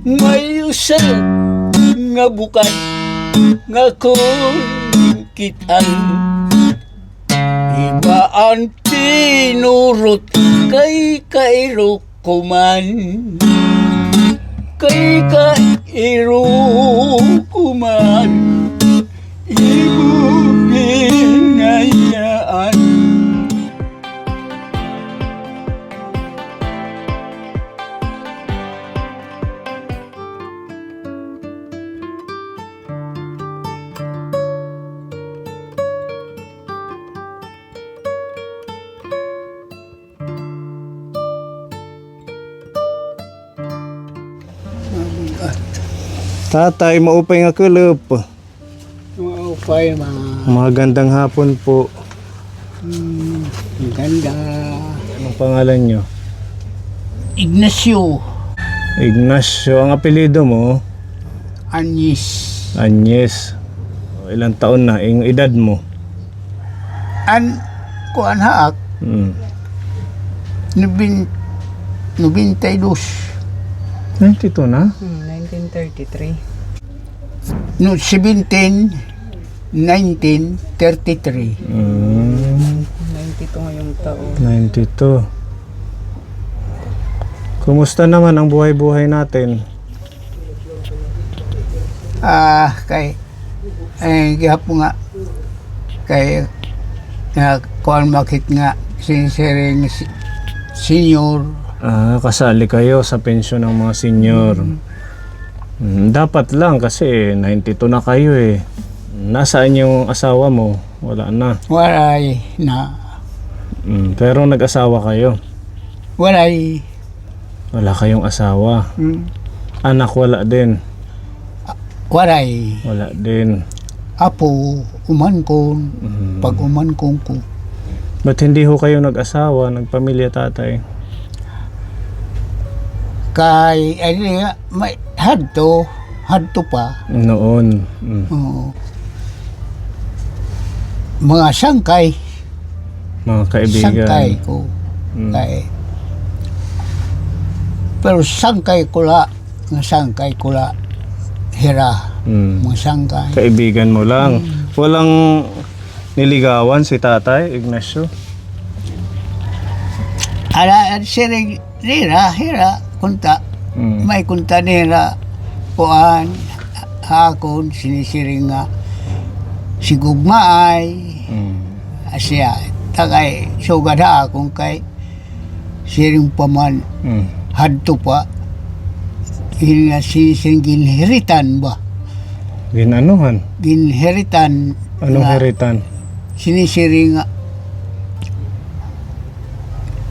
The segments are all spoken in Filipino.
May usa nga bukan nga kung kitan ibaan tinurot kay kairo kuman kay kairo kuman imo ginayaan. Tatay, maupay nga kulop. Maupay mga Magandang hapon po. ganda. Anong pangalan nyo? Ignacio Ignacio. Ang apelido mo? Anis Agnes. Ilang taon na? Yung edad mo? kuan haak Hmm. 92 92 na? 1933. no 17 1933. 92 ngayong taon. 92. Kumusta naman ang buhay-buhay natin? Kay gihapon nga kay kuan makit nga sinsiring senior. Kasali kayo sa pensyon ng mga senior. Dapat lang kasi 92 na kayo eh. Nasaan yung asawa mo? Wala na. Walay na Pero nag-asawa kayo. walay Wala kayong asawa. Anak wala din. walay Wala din. apo umankon pag umankon ko Ba't hindi ho kayo nag-asawa, nagpamilya tatay? kay nga may hadto pa Noon. oo. Mga sangkay Mga kaibigan. sangkay ko kay pero sangkay ko la hira mga sangkay Kaibigan mo lang. Walang niligawan si tatay, Ignacio? ala siring hira kunta may kunta nila kuan hakon sinisiring nga sigugmaay asya tagay sugad akong kay siring paman hadto pa yun nga sinisiring ginheritan ba Ginanuhan? ginheritan Anong nga heritan? sinisiring nga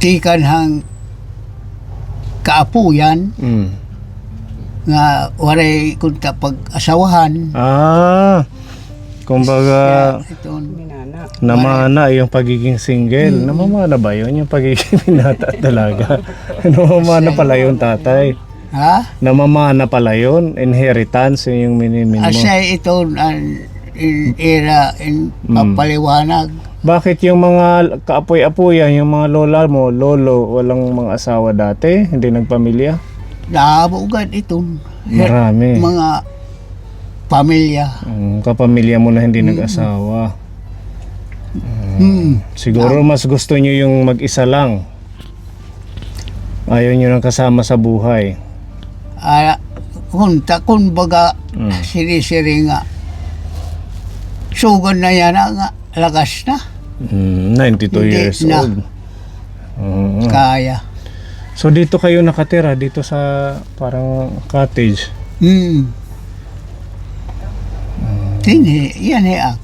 tikan hang kaapuyan nga waray kunta pag-asawahan. Kumbaga Iton. Minana. namana yung pagiging single. Namamana ba yun? Yung pagiging binata talaga. Namamana pala yung tatay. Ha? Namamana pala yun. Inheritance yun yung minimin mo. Asay iton an era in papaliwanag. Bakit yung mga kaapoy-apoyan, yung mga lola mo, lolo, walang mga asawa dati? Hindi nagpamilya? Naabugad iton. Marami. Mga pamilya. Kapamilya mo na hindi nag-asawa. Siguro mas gusto nyo yung mag-isa lang. Ayaw nyo nang kasama sa buhay. Kung baga sinisiri nga sugod na yan nga lakas na 92 Hindi years na. old. kaya. So dito kayo nakatira, dito sa parang cottage. Tini, yan ak.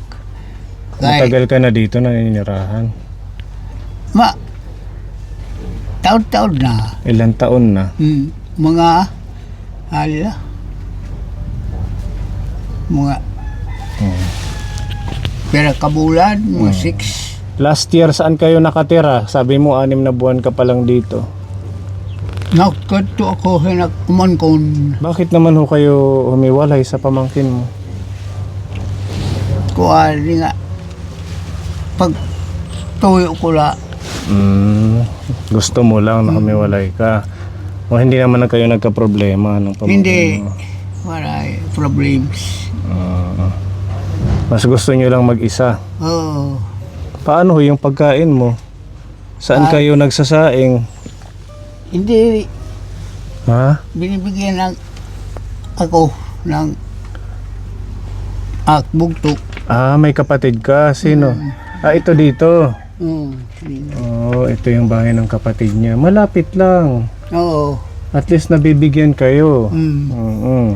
Matagal ka na dito naninirahan. Taon-taon na. Ilang taon na? Mga mga pero kabulan, mga 6. Last year saan kayo nakatira? Sabi mo 6 na buwan ka pa lang dito. Nagkadto ako kumankon. Bakit naman ho kayo humiwalay sa pamangkin mo? Kuwari nga pag tuyo ko la Gusto mo lang na humiwalay ka. O hindi naman na kayo nagka-problema ng pamangkin Hindi. mo? Wala problems. Ah. Mas gusto nyo lang mag-isa. Oo. Paano ho yung pagkain mo? Saan kayo nagsasaing? Hindi, Ha? binibigyan ng ako ng bugtok. Ah, may kapatid ka. Sino? Ah, ito dito. Oo. Ito yung bahay ng kapatid niya. Malapit lang. Oo. At least nabibigyan kayo. Oo.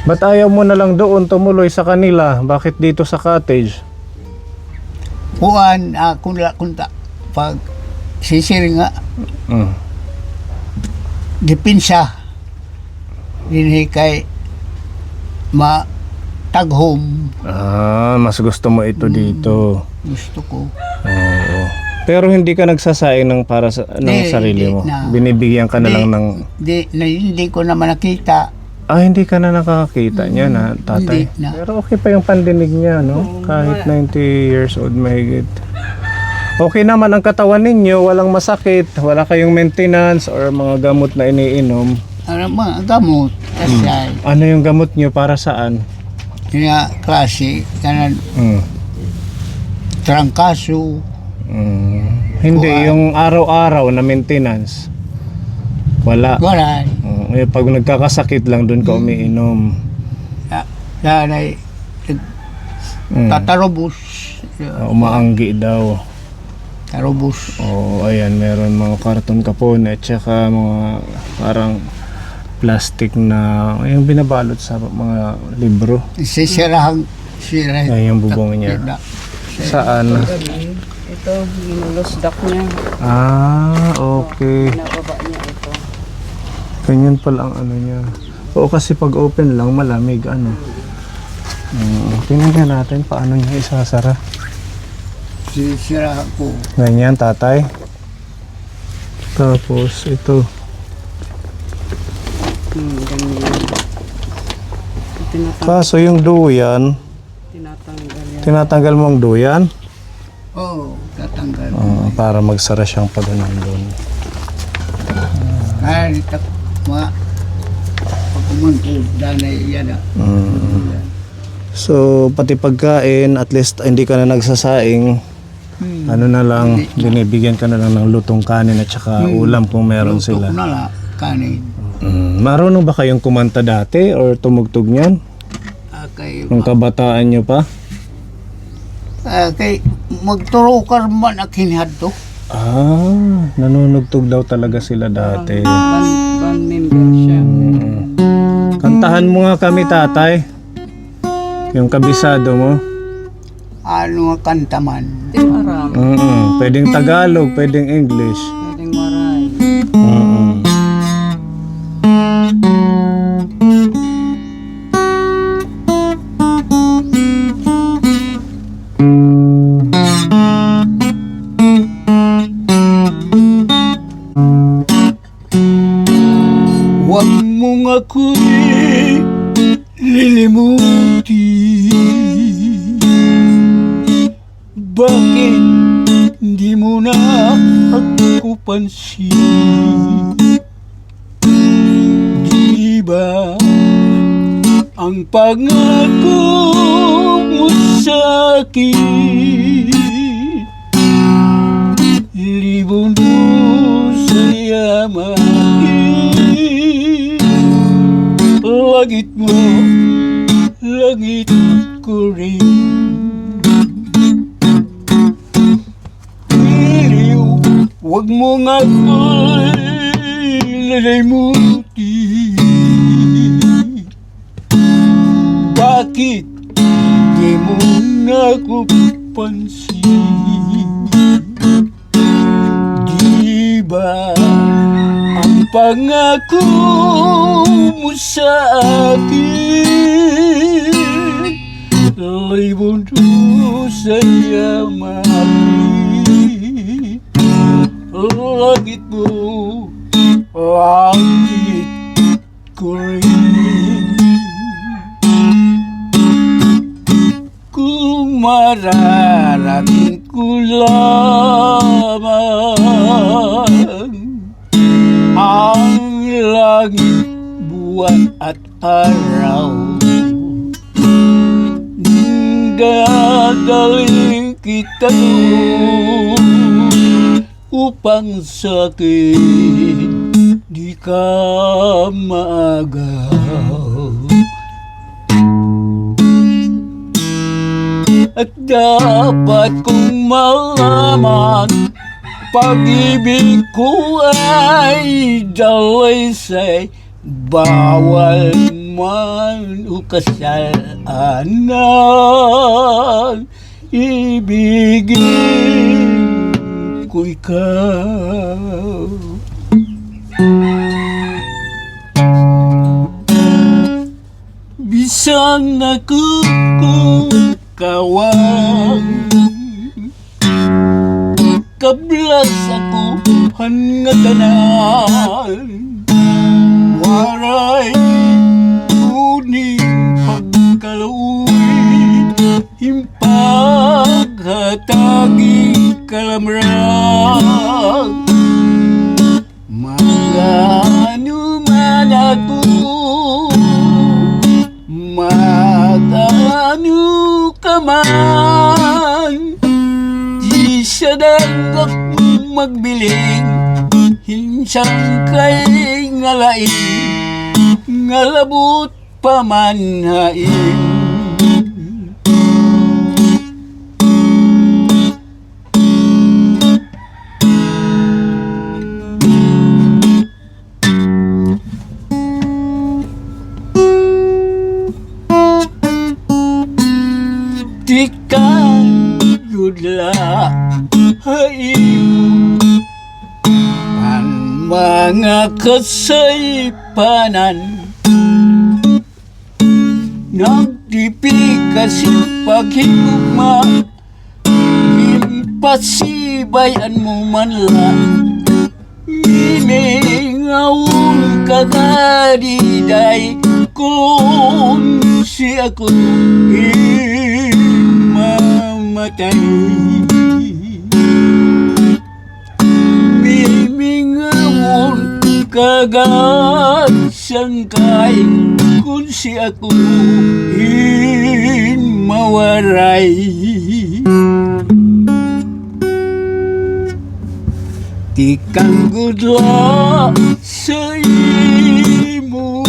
Ba't ayaw mo na lang doon tumuloy sa kanila? Bakit dito sa cottage? Kuan, kunta. Pag sisir nga, Mm. dipinsa. Dinhi kay taghom. Ah, mas gusto mo ito dito. Gusto ko. Oo. Pero hindi ka nagsasaing ng para sa ng Di, sarili di mo. na. Binibigyan ka na Di. lang ng Hindi ko naman nakita. hindi ka na nakakakita niya na tatay. Hindi na. Pero okay pa yung pandinig niya, no? Kahit 90 years old mahigit. Okay naman ang katawan ninyo, walang masakit, wala kayong maintenance or mga gamot na iniinom. Ano mga gamot. Kasay. Ano yung gamot niyo para saan? Kaya klase. Kanan Mm. trangkaso. Hindi, yung araw-araw na maintenance. Wala. Wala. Pag nagkakasakit lang doon ka umiinom. Sanay. Mm. Tatarobos. Umaanggi daw. Tarobos. Oo, ayan, meron mga karton kapon at saka mga parang plastic na yung binabalot sa mga libro. Sisirahang sira. Ayan yung bubong niya. Saan? Ito, ginulosdak niya. Ah, okay. Pinababa niya ito. Ganyan pala ang ano niya. Oo, kasi pag open lang, malamig, ano. Tingnan natin paano niya isasara. Sisirahan ko. Ganyan, tatay. Tapos, ito. Ganyan. Kaso yung duyan, Tinatanggal yan. tinatanggal mo ang duyan Oo, tatanggal. para magsara siyang pag doon. Kaya nito, mga pagkumunto, danay yan. So, pati pagkain, at least hindi ka na nagsasaing. Ano na lang, binibigyan ka na lang ng lutong kanin at saka ulam kung meron sila. Luto na lang, kanin. Marunong ba kayong kumanta dati or tumugtog niyan? Kay, Nung kabataan nyo pa? kay magturo ka man ang kinhadto. Ah, nanunugtog daw talaga sila dati. Band member siya. Kantahan mo nga kami, tatay. Yung kabisado mo. Ano nga kanta man. Timarang. Pwedeng Tagalog, pwedeng English. Pwedeng waray. Huwag mong ako'y lilimuti. Bakit hindi mo na ako pansin? Di ba ang pangako mo sa akin? Libon sa yamahin. Langit mo, langit ko rin. Iliw, huwag mo nga ako'y lilimuti. Bakit di mo na ako pansin? Di ba ang pangako mo sa akin? Libon sa yamahin. Langit mo, langit ko rin. Kung mararating ko lamang ang langit, buwan at araw. Dadaling kita upang sakit di ka maagaw. At dapat kong malaman, pag-ibig ko ay dalaysay, bawal man o kasalanan, ibigin ko ikaw. Bisang nakukukawang, kablas ako hangatanan, waray kuning pagkalawin, himpaghatagi kalamrang. Magano man ako, magano ka man, di sa dagak magbiling, hinsang kay ngalain, ngalabot pamanhain. Di ka yudla haimo ang mga kasaypanan, nagtipig kasi paghigugma, impasibayan mo man lang, miningawon kagadiday kung si ako mamatay. Mimingawon kagad sangkay kung si ako mawaray. Di kang gudla sa imo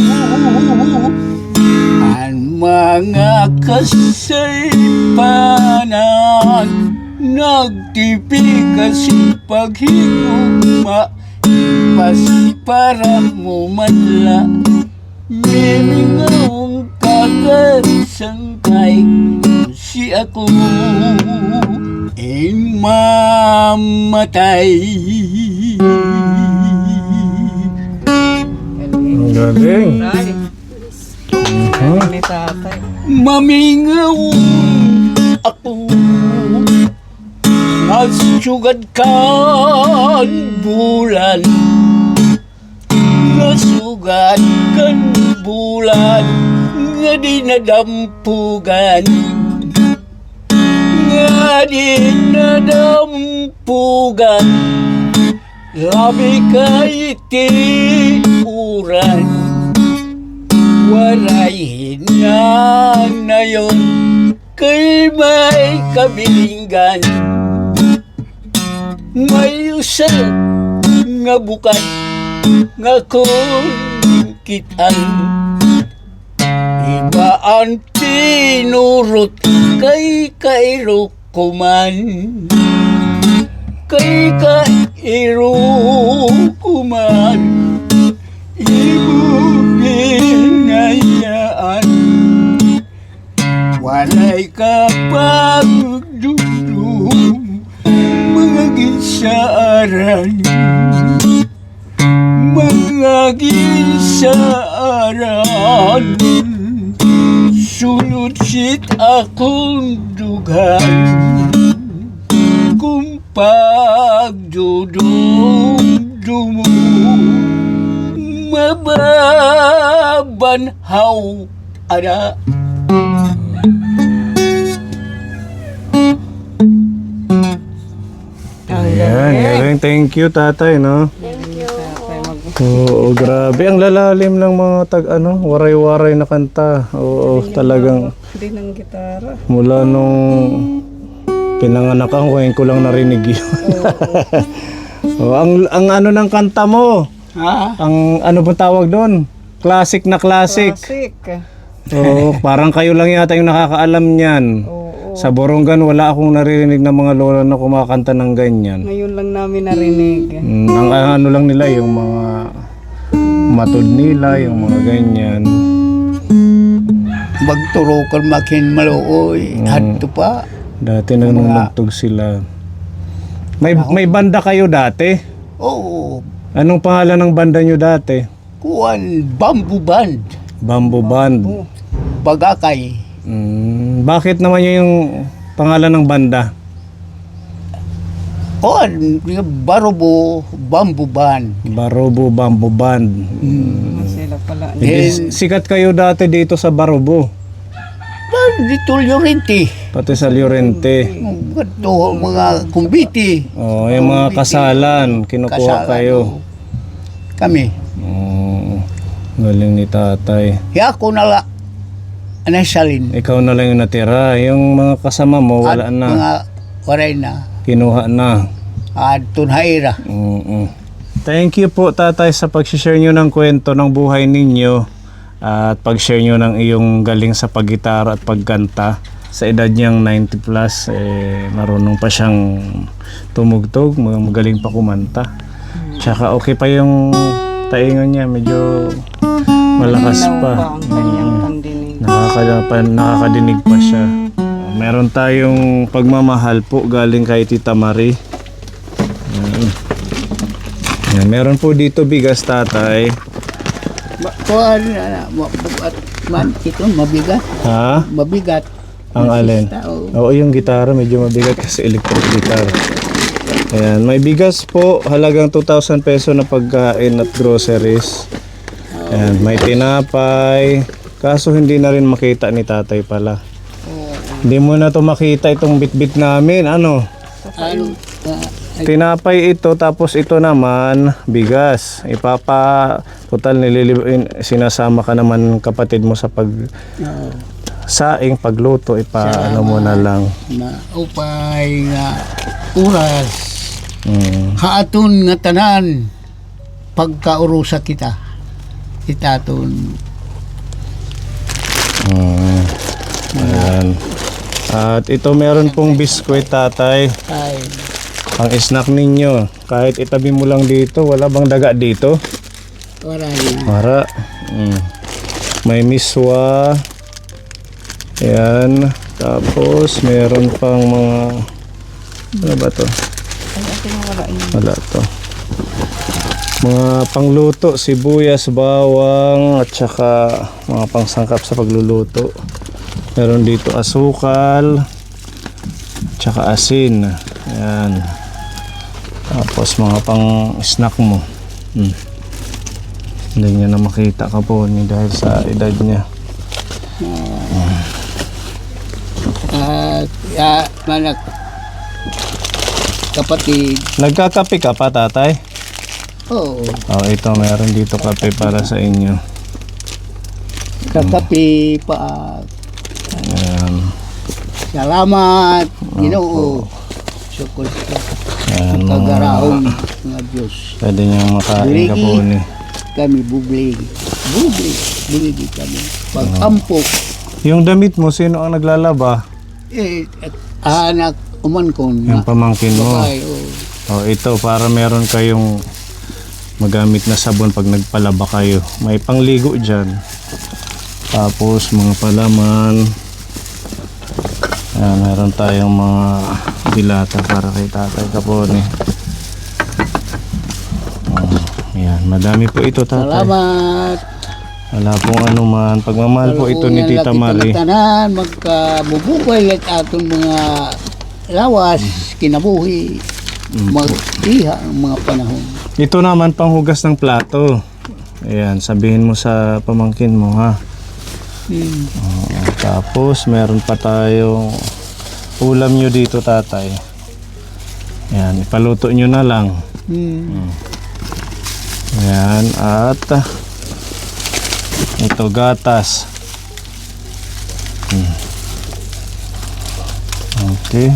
ang mga kasaypanan, nagtipig kasi paghigugma, para mo manla, miningawang kagad sangkay si ako mamatay. Ang galing. Ay, ni tatay. Mamingawang ako, nasugad kan bulan, nasugad kan bulan, nga di nadampugan, nga di nadampugan, labi kay tiuran, waray na yon kay may kabilinggan, may usal nga bukan nga kungkitan, iba ang tinurot kay kairo kuman, kay kairo kuman, ibubinayaan, walay kapagdudum mga ginsaaran, mga ginsaaran, sunod sit akong dugan, kung pagdudum-dumo mababanhaw ada. Ayan, galing. Thank you, tatay, no? Tatay, Oo, grabe. Ang lalalim ng mga waray-waray na kanta. Oo, talagang Hindi ng gitara. mula nung pinanganak ako, ngayon ko lang narinig yun. Oo, ang ano ng kanta mo? Ha? Ang ano ba tawag doon? Classic na classic. Classic. Oo, parang kayo lang yata yung nakakaalam niyan. Oo. Sa Borongan, wala akong naririnig ng mga lola na kumakanta ng ganyan. Ngayon lang namin narinig. Ang ano lang nila, yung mga matod nila, yung mga ganyan. Magturukan makin maluoy. Hadto pa. Dati nanunugtog sila. May banda kayo dati? Oo. Anong pangalan ng banda nyo dati? Kuan bamboo band. Bamboo Band. Bagakay. Bakit naman yun yung pangalan ng banda? Kuan Barobo Bamboo Band. Barobo Bamboo Band. Sila pala. Hindi, sikat kayo dati dito sa Barobo. Dito Llorente. Pati sa Llorente. Ito mga kumbiti. Oh, yung mga kasalan, kinukuha Kasalan, kayo. Kami. Galing ni tatay. Kaya ako nala anasalin. Ikaw na lang yung natira. Yung mga kasama mo, wala At na. mga waray na. Kinuha na. At tunhaira. Thank you po tatay sa pag-share nyo ng kwento ng buhay ninyo at pag-share nyo ng iyong galing sa paggitara at pagkanta. Sa edad niyang 90 plus, marunong pa siyang tumugtog, magaling pa kumanta. Tsaka okay pa yung taingan niya, medyo malakas Malinaw pa. ang kanyang pandinig. Nakakadinig pa siya. Meron tayong pagmamahal po galing kay Tita Marie. Yan, meron po dito bigas tatay. Kuan mabugat man ito mabigat. Ha? Mabigat. Ang alin? Tao. Oo, yung gitara medyo mabigat kasi electric guitar. Ayan, may bigas po, halagang 2,000 peso na pagkain at groceries. Ayan, may tinapay. Kaso hindi na rin makita ni tatay pala. Hindi mo na to makita itong bitbit namin. Ano? Ano? Tinapay ito, tapos ito naman, bigas. Total, sinasama ka naman kapatid mo sa saing, pagluto, ano mo na lang. Na upay nga oras. Haaton nga tanan pagkaurusa kita. Itaton. Ayan. At ito meron pong biskwit tatay. Ay. Ang snack ninyo. Kahit itabi mo lang dito, wala bang daga dito? Wala rin. Mara. May miswa. Ayan. Tapos meron pang mga ano ba to? Wala to. Mga pangluto, sibuyas, bawang at saka mga pangsangkap sa pagluluto. Meron dito asukal at saka asin. Ayan. Tapos mga pang snack mo. Hindi niya na makita ka po dahil sa edad niya. Manak kapatid. Nagkakape ka pa tatay? Oo. Oh, ito meron dito kape para sa inyo. Kakapi pa. Ayan. Salamat. Ginoo. Sukol Ayan, mga kagaraon nga Diyos. pwede niyang makain ka po ni. Kami bublig. Bublig kami. Pag-ampok. Yung damit mo, sino ang naglalaba? Anak umankon. Yung pamangkin mo. Bakay, Oh, ito para meron kayong magamit na sabon pag nagpalaba kayo. May pangligo dyan. Tapos mga palaman. Ayan, meron tayong mga dilata para kay tatay Kapone. Ayan, madami po ito tatay. Salamat. Wala pong anuman. Pagmamahal po ito ni Tita Marie. Tanan magkabubukay at atong mga lawas kinabuhi. Mag-iha ang mga panahon. Ito naman panghugas ng plato. Ayan, sabihin mo sa pamangkin mo ha. Tapos meron pa tayong ulam nyo dito tatay. Ayan, ipaluto nyo na lang. Ayan, at ito gatas. Okay.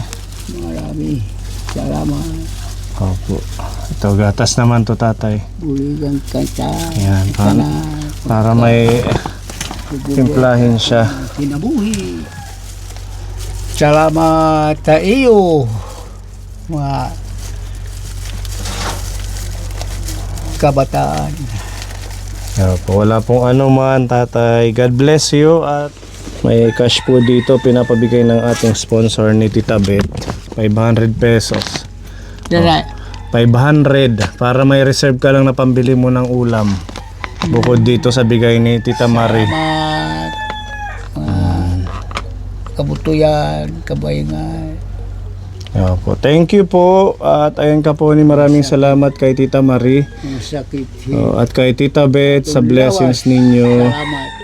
Marami. Salamat. Opo. Ito gatas naman to tatay. Buligang kanta. Ayan, para may timplahin siya. Kinabuhi. Salamat sa iyo. Mga kabataan. Opo, wala pong ano man tatay. God bless you at may cash po dito pinapabigay ng ating sponsor ni Tita Beth. 500 pesos. Dala. 500 para may reserve ka lang na pambili mo ng ulam. Bukod dito sa bigay ni Tita Marie. Salamat. Kabutuyan, kabayangan. Opo, thank you po. At ayun ka po ni maraming salamat kay Tita Marie. Ang sakit. At kay Tita Beth sa blessings ninyo. Salamat.